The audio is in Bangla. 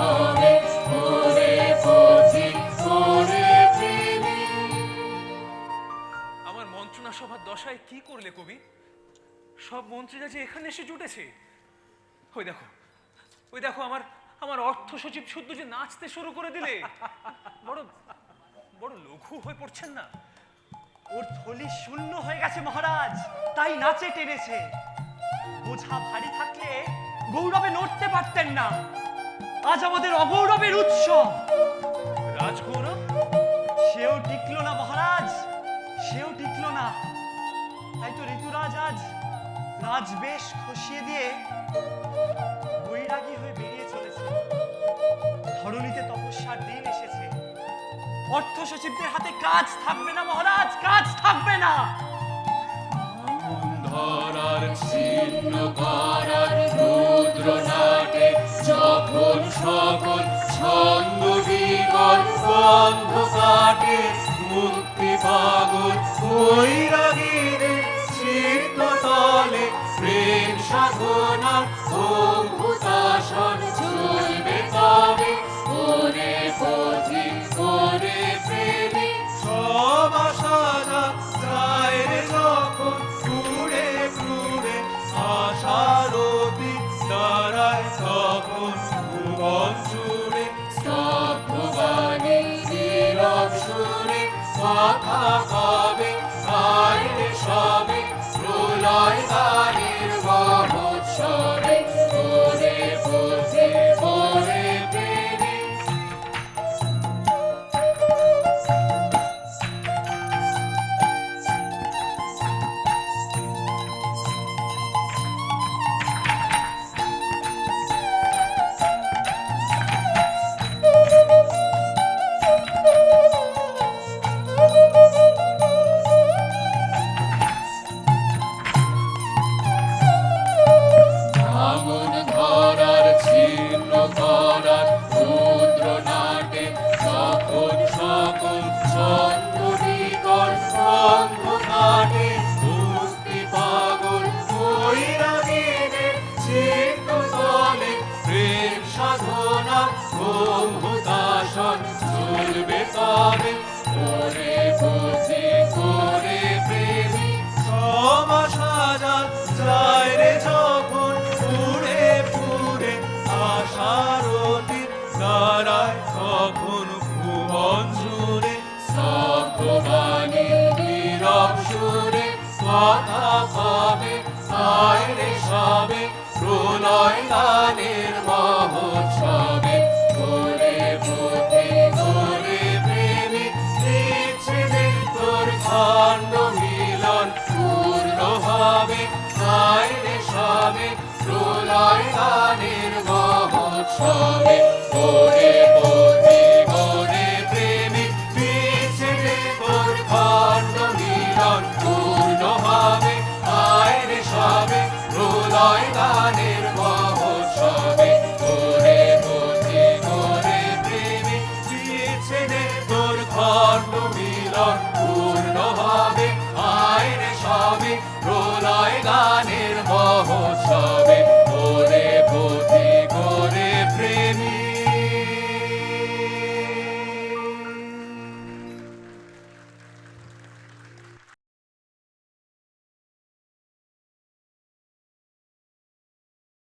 ছবে ওরে পথিক ওরে প্রেমিক। আমার মন্ত্রণা সভার দশায় কি করলে কবি? সব মন্ত্রীরা যে এখানে এসে জুটেছে। ওই দেখো, ওই দেখো, আমার আমার অর্থ সচিব শুদ্ধ যে নাচতে শুরু করে দিলে। বড় বড় লঘু হয়ে পড়ছেন না? ওর থলি শূন্য হয়ে গেছে মহারাজ, তাই নাচে টেনেছে। বোঝা ভারী থাকলে গৌরবে নড়তে পারতেন না। আজ আমাদের অগৌরবের উৎসব। রাজগৌরব সেও টিকলো না মহারাজ, সেও টিকলো না। তাই তো ঋতুরাজ আজ রাজবেশ খসিয়ে দিয়ে বৈরাগী হয়ে বেরিয়ে চলেছে। ধরণীতে তপস্যার দিন এসেছে। অর্থ সচিবদের হাতে কাজ থাকবে না মহারাজ, কাজ থাকবে না। ধরার ছিন্ন করার রুদ্র নাটে যখন সকল ছন্দ বিকল বন্ধ কাটে মুক্তি পাগল বৈরাগীর চিত্ত তলে প্রেম সাধনা অভূতাসন চলবে তবে ওরে পথিক ওরে প্রেমিক। সব আশা যায় রে যখন পুরে পুরে আশার অতীত দাঁড়ায় তখন ভুবন জুড়ে স্তব্ধবাণী নীরব সুরে কথা কবে আইরে সবে প্রলয় গানের মহোৎসবে ওরে পথিক ওরে প্রেমিক। ভাঙন ধরার ছিন্ন করার রুদ্র নাটে যখন সকল ছন্দ বিকল বন্ধ কাটে মুক্তি পাগল বৈরাগীর চিত্ত তলে প্রেম সাধনা অভূতাসন চলবে তবে ওরে পথিক ওরে প্রেমিক। সব আশা যায় রে যখন পুরে পুরে আশার অতীত দাঁড়ায় তখন ভুবন জুড়ে স্তব্ধবাণী নীরব সুরে কথা কবে আইরে সবে প্রলয় গানের মহোৎসবে ওরে পথিক ওরে প্রেমিক। বিচ্ছেদের তোর খণ্ড মিলন পূর্ণ হবে আইরে সবে প্রলয় গানের মহোৎসবে ওরে পথিক ওরে প্রেমিক। বিচ্ছেদের তোর খণ্ড মিলন পূর্ণ হবে আইরে সবে প্রলয়